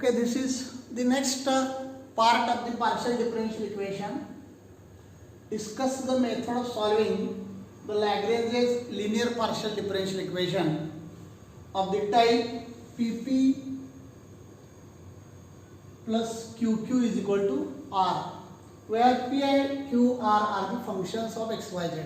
Okay, this is the next part of the partial differential equation. Discuss the method of solving the Lagrange's linear partial differential equation of the type PP plus QQ is equal to R, where P and Q are the functions of x, y, z.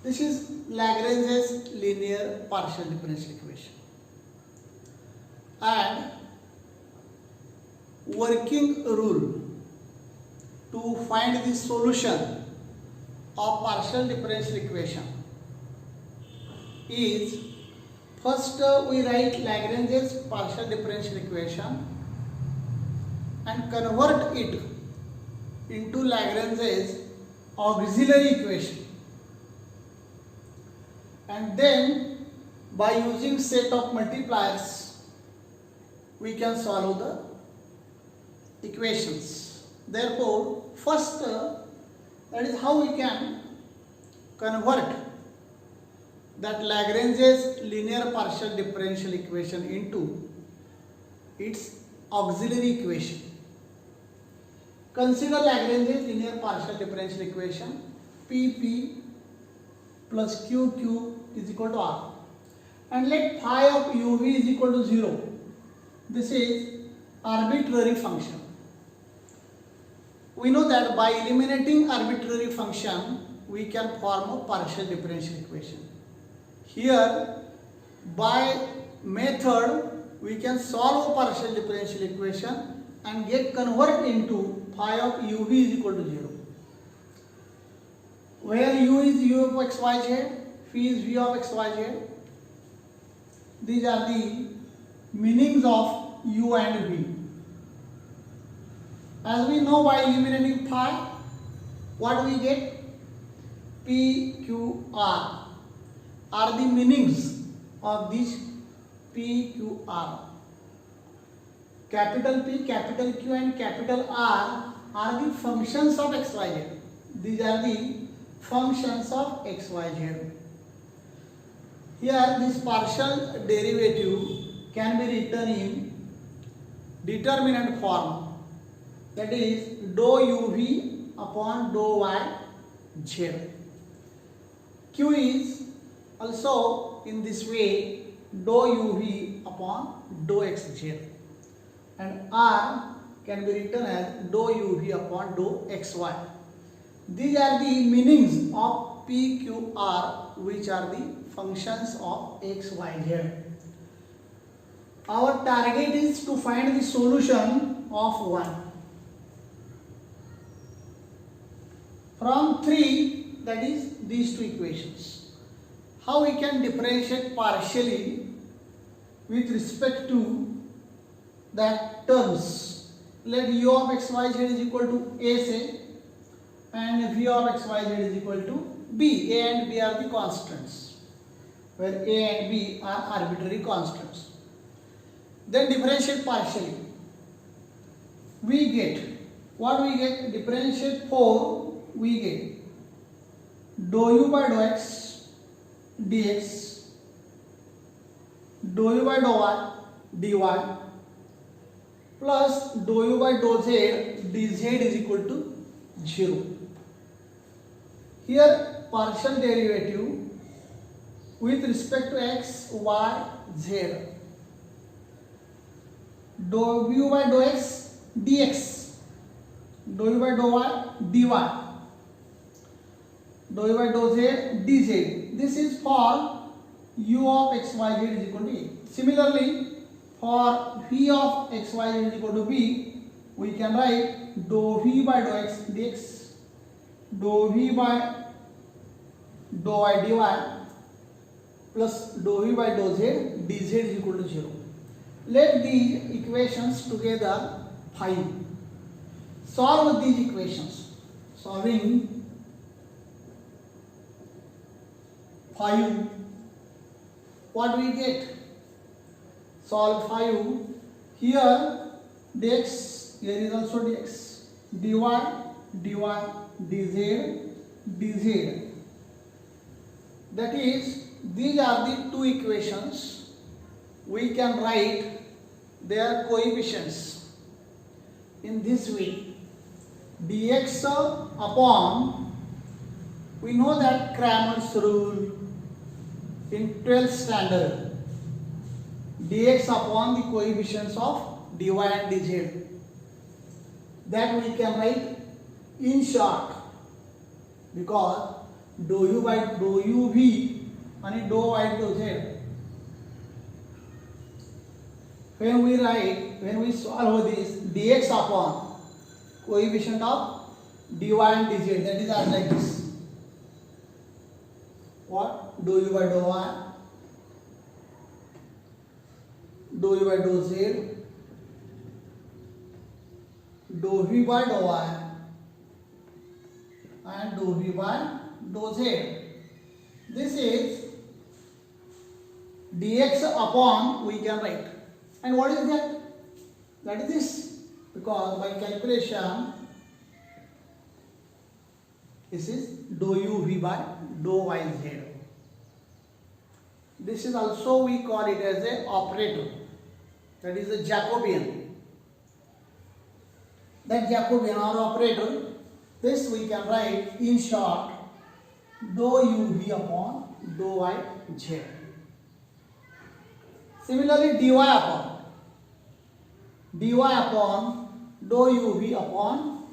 This is Lagrange's linear partial differential equation. And working rule to find the solution of partial differential equation is, first we write Lagrange's partial differential equation and convert it into Lagrange's auxiliary equation, and then by using set of multipliers we can solve the equations. Therefore, first that is how we can convert that Lagrange's linear partial differential equation into its auxiliary equation. Consider Lagrange's linear partial differential equation PP plus QQ is equal to R, and let phi of uv is equal to 0. This is arbitrary function. We know that by eliminating arbitrary function we can form a partial differential equation. Here by method we can solve a partial differential equation and get converted into phi of uv is equal to 0, where u is u of x, y, z, phi is v of x, y, z. These are the meanings of u and v. As we know, by eliminating phi, what we get? P, Q, R are the meanings of these P, Q, R. Capital P, capital Q and capital R are the functions of x, y, z. These are the functions of x, y, z. Here this partial derivative can be written in determinant form, that is dou uv upon dou y z. Q is also in this way dou uv upon dou x z, and R can be written as dou uv upon dou xy. These are the meanings of P, Q, R, which are the functions of x, y, z. Our target is to find the solution of 1. From 3, that is these two equations. How we can differentiate partially with respect to that terms? Let u of x, y, z is equal to a, say, and v of x, y, z is equal to b. A and b are the constants, where a and b are arbitrary constants. Then differentiate partially. We get, what we get? Differentiate 4, we get dou u by dou x dx, dou u by dou y dy, plus dou u by dou z dz is equal to 0. Here partial derivative with respect to x, y, z. Dou u by dou x dx, dou u by dou y dy, dou u by dou z dz. This is for u of x, y, z is equal to a. Similarly, for v of x, y, z is equal to b, we can write dou v by dou x dx, dou v by dou y dy, plus dou v by dou z dz is equal to 0. Let these equations together find. Solve these equations. Solving 5. What we get? Solve 5. Here dx, here is also dx, dy, dy, dz, dz. That is, these are the two equations. We can write their coefficients in this way. Dx upon, we know that Cramer's rule in 12th standard, dx upon the coefficients of dy and dz, that we can write in short, because dou u by dou uv and dou y dou z. When we solve this, dx upon coefficient of dy and dz, that is as like this. What? Dou u by dou y, dou u by dou z, dou v by dou y, and dou v by dou z. This is dx upon, we can write. And what is that? That is this. Because by calculation, this is dou u v by dou y z. This is also, we call it as a operator. That is a Jacobian. That Jacobian or operator, this we can write in short dou u v upon dou y z. Similarly, dy upon dou u v upon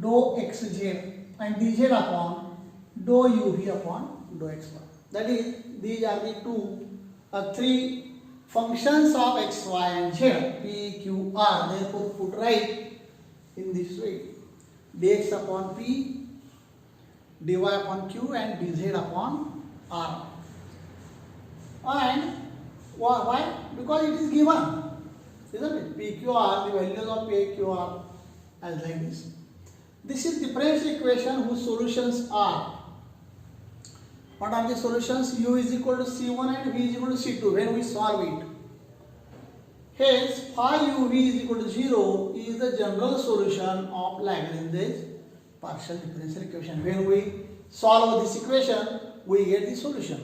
dou x z, and dz upon dou u v upon dou x y. That is, these are the three functions of x, y and z, p, q, r. Therefore, put right in this way: dx upon p, dy upon q, and dz upon r. And why? Because it is given, isn't it? P, q, r, the values of p, q, r as like this. This is differential equation whose solutions are. What are the solutions? U is equal to C1 and V is equal to C2 when we solve it. Hence, phi u v is equal to 0 is the general solution of Lagrange's partial differential equation. When we solve this equation, we get the solution.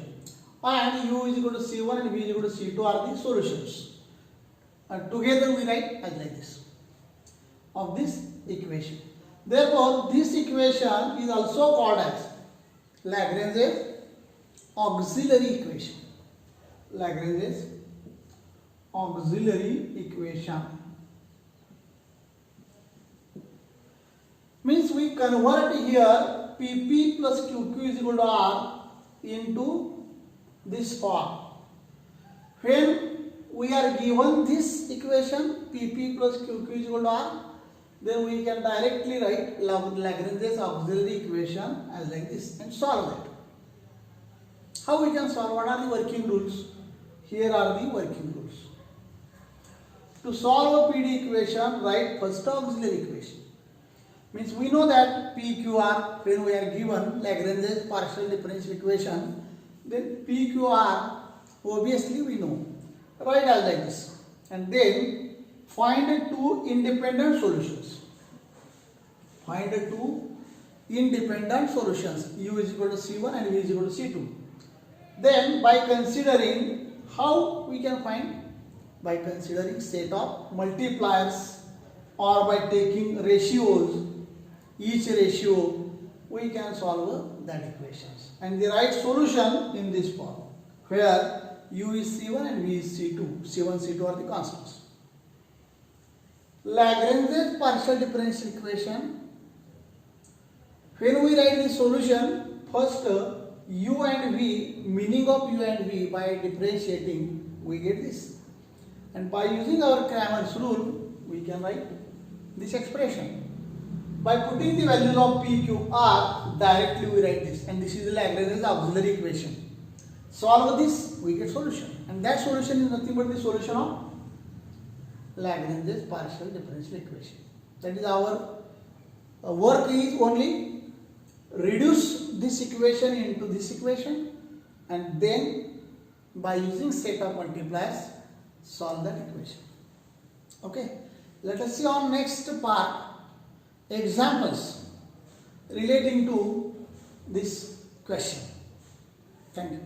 And u is equal to C1 and v is equal to C2 are the solutions. And together we write as like this of this equation. Therefore, this equation is also called as Lagrange's auxiliary equation. Lagrange's auxiliary equation means we convert here pp plus qq is equal to r into this form. When we are given this equation pp plus qq is equal to r, then we can directly write Lagrange's auxiliary equation as like this and solve it. How we can solve? What are the working rules? Here are the working rules. To solve a PD equation, write first auxiliary equation. Means we know that PQR, when we are given Lagrange's partial differential equation, then PQR obviously we know. Write as like this. And then find two independent solutions. Find two independent solutions. U is equal to C1 and V is equal to C2. Then by considering, how we can find? By considering set of multipliers or by taking ratios, each ratio, we can solve that equations. And the right solution in this form, where u is C1 and v is C2. C1, C2 are the constants. Lagrange's partial differential equation, when we write the solution, first u and v, meaning of u and v, by differentiating, we get this. And by using our Cramer's rule, we can write this expression. By putting the values of p, q, r, directly we write this. And this is the Lagrange's auxiliary equation. Solve this, we get solution. And that solution is nothing but the solution of Lagrange's partial differential equation. That is our work is only reduce this equation into this equation, and then by using set of multipliers, solve that equation. Okay, let us see on next part examples relating to this question. Thank you.